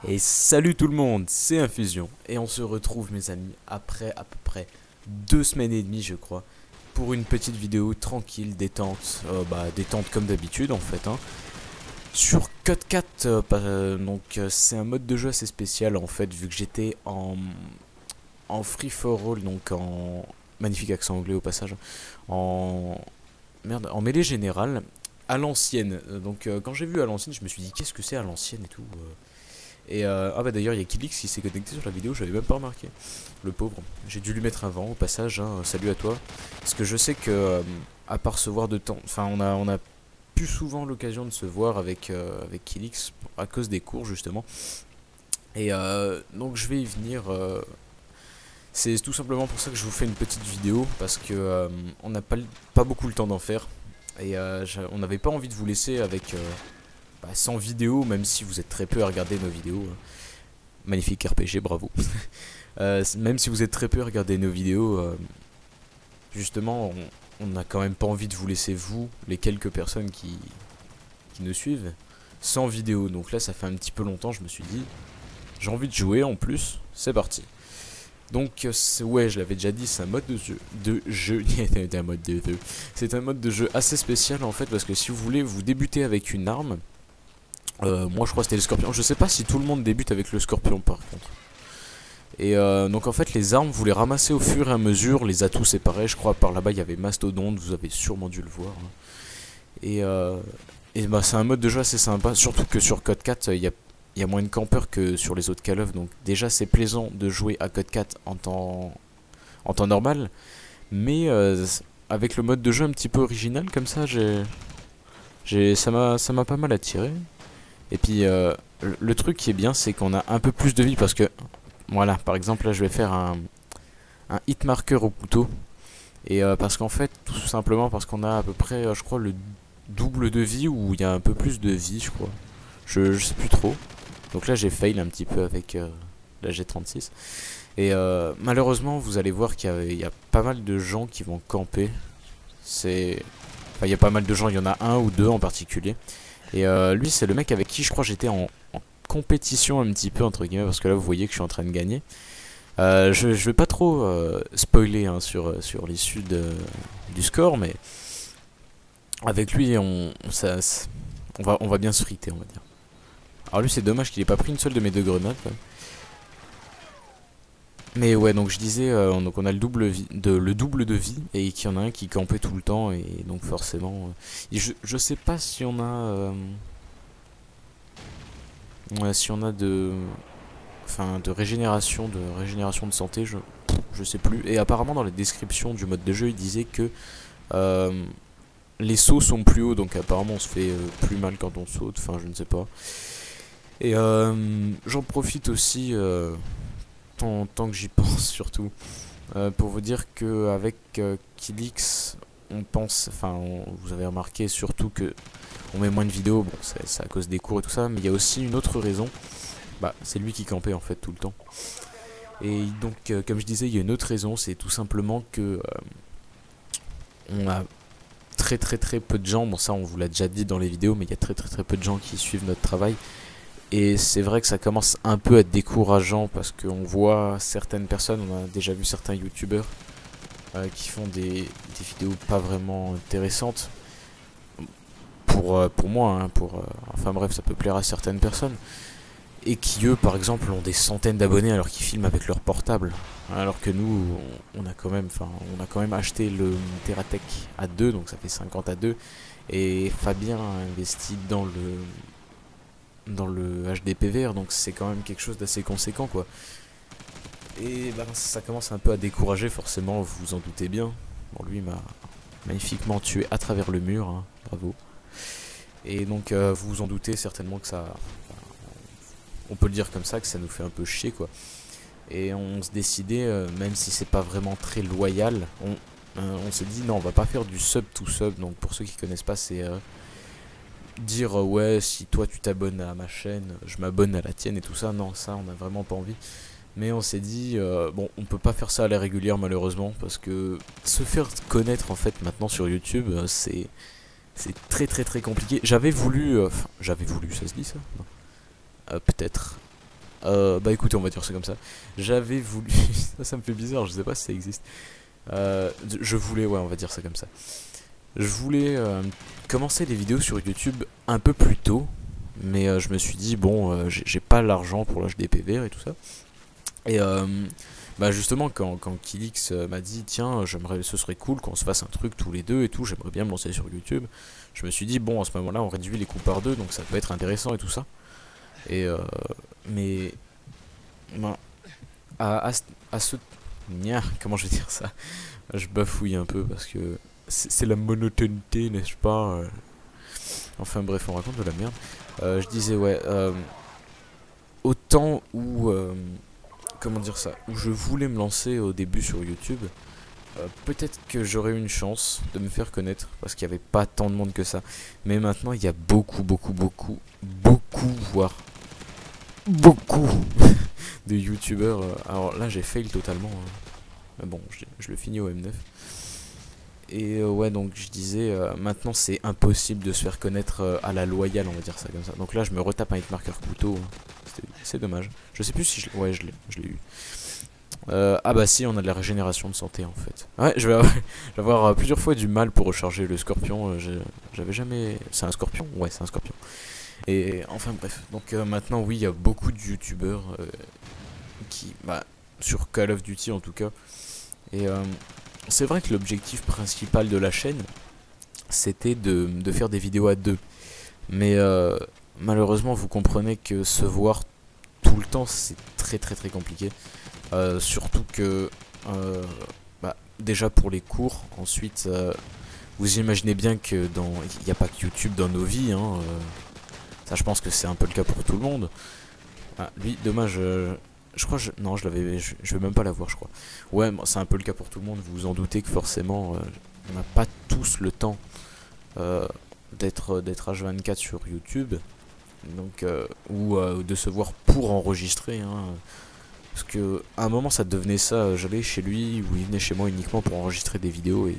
Et salut tout le monde, c'est Infusion et on se retrouve mes amis après à peu près 2 semaines et demie je crois pour une petite vidéo tranquille, détente, détente comme d'habitude en fait sur Cut4, c'est un mode de jeu assez spécial en fait vu que j'étais en free for all, donc en magnifique accent anglais au passage, en mêlée générale à l'ancienne. Quand j'ai vu à l'ancienne je me suis dit qu'est-ce que c'est à l'ancienne et tout. D'ailleurs il y a Kilix qui s'est connecté sur la vidéo, j'avais même pas remarqué. Le pauvre, j'ai dû lui mettre un vent au passage, salut à toi. Parce que je sais que à part se voir de temps, enfin on a plus souvent l'occasion de se voir avec Kilix à cause des cours justement. Donc je vais y venir. C'est tout simplement pour ça que je vous fais une petite vidéo parce que on n'a pas beaucoup le temps d'en faire. On n'avait pas envie de vous laisser avec sans vidéo, même si vous êtes très peu à regarder nos vidéos. Magnifique RPG, bravo. Même si vous êtes très peu à regarder nos vidéos, justement, on n'a quand même pas envie de vous laisser, vous, les quelques personnes qui nous suivent, sans vidéo. Donc là, ça fait un petit peu longtemps, je me suis dit, j'ai envie de jouer en plus, c'est parti. Donc ouais, je l'avais déjà dit, c'est un mode de jeu, c'est un mode de jeu assez spécial en fait, parce que si vous voulez, vous débutez avec une arme. Moi je crois que c'était le scorpion. Je sais pas si tout le monde débute avec le scorpion par contre. Donc en fait les armes vous les ramassez au fur et à mesure. Les atouts c'est pareil. Je crois par là-bas il y avait Mastodonte. Vous avez sûrement dû le voir. C'est un mode de jeu assez sympa. Surtout que sur Cut4 il y a moins de campeurs que sur les autres Call of. Donc déjà c'est plaisant de jouer à Cut4 en temps normal. Mais avec le mode de jeu un petit peu original comme ça, ça m'a pas mal attiré. Et puis le truc qui est bien c'est qu'on a un peu plus de vie parce que voilà, par exemple là je vais faire un hit marker au couteau. Parce qu'en fait tout simplement parce qu'on a à peu près je crois le double de vie, ou il y a un peu plus de vie je crois. Je sais plus trop. Donc là j'ai fail un petit peu avec la G36. Malheureusement vous allez voir qu'il y a pas mal de gens qui vont camper. Il y a pas mal de gens, il y en a un ou deux en particulier. Lui c'est le mec avec qui je crois j'étais en compétition un petit peu entre guillemets, parce que là vous voyez que je suis en train de gagner. Je vais pas trop spoiler sur l'issue du score, mais avec lui on va bien se friter on va dire. Alors lui c'est dommage qu'il ait pas pris une seule de mes deux grenades quand même. Mais ouais, donc je disais, donc on a le double de vie et qu'il y en a un qui campait tout le temps, et donc forcément je sais pas si on a de régénération de santé, je sais plus. Et apparemment dans la description du mode de jeu il disait que les sauts sont plus hauts, donc apparemment on se fait plus mal quand on saute, enfin je ne sais pas. Et j'en profite aussi tant que j'y pense surtout, pour vous dire qu'avec Kilix on pense, vous avez remarqué surtout que on met moins de vidéos, bon c'est à cause des cours et tout ça, mais il y a aussi une autre raison, c'est lui qui campait en fait tout le temps. Et donc comme je disais, il y a une autre raison, c'est tout simplement que on a très peu de gens, bon ça on vous l'a déjà dit dans les vidéos, mais il y a très peu de gens qui suivent notre travail. Et c'est vrai que ça commence un peu à être décourageant parce qu'on voit certaines personnes, on a déjà vu certains youtubeurs qui font des vidéos pas vraiment intéressantes pour moi, enfin bref, ça peut plaire à certaines personnes, et qui eux par exemple ont des centaines d'abonnés alors qu'ils filment avec leur portable, alors que nous on a quand même acheté le Teratech à 2, donc ça fait 50 à 2, et Fabien a investi dans le HDPVR, donc c'est quand même quelque chose d'assez conséquent quoi. Et ça commence un peu à décourager forcément, vous vous en doutez bien. Bon, lui m'a magnifiquement tué à travers le mur, bravo. Et donc vous vous en doutez certainement que ça, on peut le dire comme ça, que ça nous fait un peu chier quoi. Et on se décidait, même si c'est pas vraiment très loyal, on s'est dit non, on va pas faire du sub to sub. Donc pour ceux qui connaissent pas, c'est dire ouais, si toi tu t'abonnes à ma chaîne, je m'abonne à la tienne et tout ça. Non, ça on a vraiment pas envie. Mais on s'est dit bon, on peut pas faire ça à la régulière malheureusement, parce que se faire connaître en fait maintenant sur YouTube, c'est très compliqué. J'avais voulu, ça se dit ça non. peut-être. Bah écoutez, on va dire ça comme ça. J'avais voulu... ça me fait bizarre, je sais pas si ça existe. Je voulais, ouais, on va dire ça comme ça. Je voulais commencer les vidéos sur YouTube un peu plus tôt. Mais je me suis dit, bon, j'ai pas l'argent pour l'acheter des PVR et tout ça. Et bah justement, quand Killix m'a dit, tiens, ce serait cool qu'on se fasse un truc tous les deux et tout, j'aimerais bien me lancer sur YouTube. Je me suis dit, bon, à ce moment-là, on réduit les coûts par deux, donc ça peut être intéressant et tout ça. Et mais ben, à ce comment je vais dire ça, je bafouille un peu parce que c'est la monotonité, n'est-ce pas, enfin bref, on raconte de la merde. Je disais, ouais, autant où comment dire ça, où je voulais me lancer au début sur YouTube, peut-être que j'aurais eu une chance de me faire connaître parce qu'il n'y avait pas tant de monde que ça. Mais maintenant il y a beaucoup, voire beaucoup de youtubeurs. Alors là j'ai fail totalement, mais bon, je le finis au M9. Et ouais, donc je disais, maintenant c'est impossible de se faire connaître à la loyale, on va dire ça comme ça. Donc là je me retape un hitmarker couteau, c'est dommage. Je sais plus si ouais, je l'ai eu. Ah bah si, on a de la régénération de santé en fait. Ouais, je vais avoir plusieurs fois du mal pour recharger le scorpion. J'avais jamais... C'est un scorpion? Ouais, c'est un scorpion. Et enfin bref, donc maintenant oui, il y a beaucoup de youtubeurs qui... Bah, sur Call of Duty en tout cas. Et c'est vrai que l'objectif principal de la chaîne, c'était de faire des vidéos à deux. Mais malheureusement, vous comprenez que se voir tout le temps, c'est très compliqué. Surtout que, bah, déjà pour les cours, ensuite, vous imaginez bien que il n'y a pas que YouTube dans nos vies, hein, ça je pense que c'est un peu le cas pour tout le monde. Ah, lui, dommage, je crois, non, je vais même pas l'avoir, je crois. Ouais, bon, c'est un peu le cas pour tout le monde, vous vous en doutez que forcément, on n'a pas tous le temps d'être H24 sur YouTube, donc, ou de se voir pour enregistrer, hein. Parce que à un moment ça devenait ça, j'allais chez lui ou il venait chez moi uniquement pour enregistrer des vidéos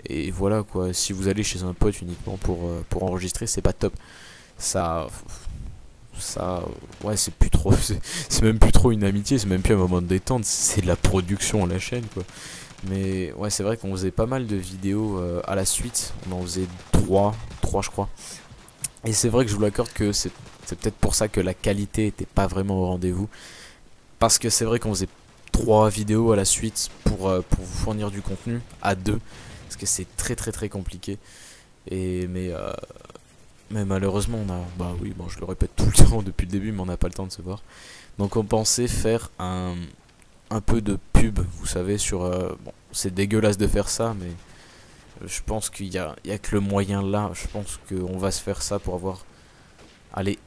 et voilà quoi. Si vous allez chez un pote uniquement pour enregistrer, c'est pas top. Ça ouais, c'est plus trop, c'est même plus trop une amitié, c'est même plus un moment de détente, c'est de la production à la chaîne quoi. Mais ouais, c'est vrai qu'on faisait pas mal de vidéos à la suite, on en faisait 3 je crois. Et c'est vrai que je vous l'accorde que c'est peut-être pour ça que la qualité était pas vraiment au rendez-vous. Parce que c'est vrai qu'on faisait 3 vidéos à la suite pour vous fournir du contenu à 2. Parce que c'est très compliqué. Et mais malheureusement on a... Bah oui, bon je le répète tout le temps depuis le début, mais on n'a pas le temps de se voir. Donc on pensait faire un peu de pub, vous savez, sur... bon, c'est dégueulasse de faire ça, mais je pense qu'il y a que le moyen là. Je pense qu'on va se faire ça pour avoir... Allez...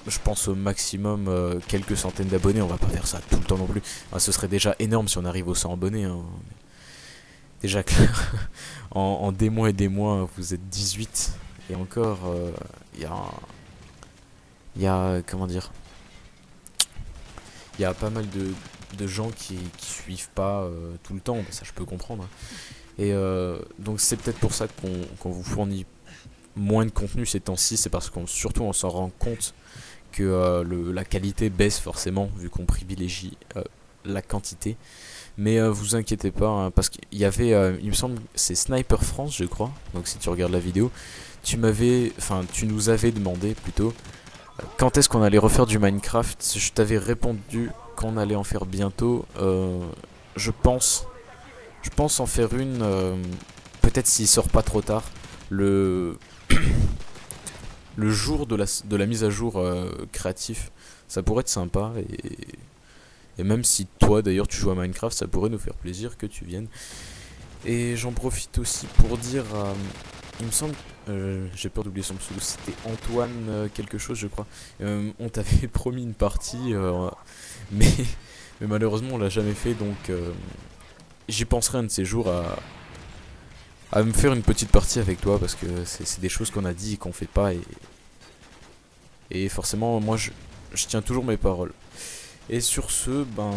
Je pense au maximum quelques centaines d'abonnés, on va pas faire ça tout le temps non plus. Enfin, ce serait déjà énorme si on arrive aux 100 abonnés. Hein. Déjà que en des mois et des mois, vous êtes 18. Et encore, il y a comment dire, il y a pas mal de gens qui suivent pas tout le temps, bah, ça je peux comprendre. Et donc c'est peut-être pour ça qu'on vous fournit moins de contenu ces temps-ci, c'est parce qu'on surtout on s'en rend compte que la qualité baisse forcément vu qu'on privilégie la quantité. Mais vous inquiétez pas, hein, parce qu'il y avait, il me semble, c'est Sniper France je crois, donc si tu regardes la vidéo, tu nous avais demandé plutôt quand est-ce qu'on allait refaire du Minecraft. Je t'avais répondu qu'on allait en faire bientôt. Je pense en faire une, peut-être s'il sort pas trop tard, le jour de la mise à jour créatif. Ça pourrait être sympa, et même si toi d'ailleurs tu joues à Minecraft, ça pourrait nous faire plaisir que tu viennes. Et j'en profite aussi pour dire, il me semble, j'ai peur d'oublier son pseudo, c'était Antoine quelque chose je crois. On t'avait promis une partie, mais malheureusement on l'a jamais fait, donc j'y penserai un de ces jours à me faire une petite partie avec toi, parce que c'est des choses qu'on a dit et qu'on fait pas, et forcément moi je tiens toujours mes paroles. Et sur ce, ben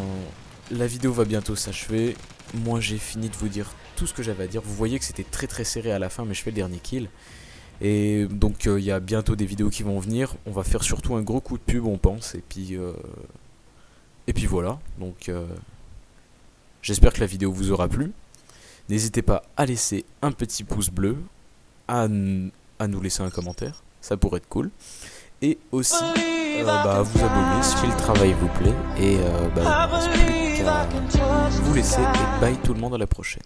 la vidéo va bientôt s'achever. Moi j'ai fini de vous dire tout ce que j'avais à dire. Vous voyez que c'était très serré à la fin, mais je fais le dernier kill. Et donc il y a bientôt des vidéos qui vont venir. On va faire surtout un gros coup de pub, on pense. Et puis voilà. Donc j'espère que la vidéo vous aura plu. N'hésitez pas à laisser un petit pouce bleu, à nous laisser un commentaire, ça pourrait être cool. Et aussi à vous abonner si le travail vous plaît. Et il ne reste plus qu'à vous laisser. Et bye tout le monde, à la prochaine.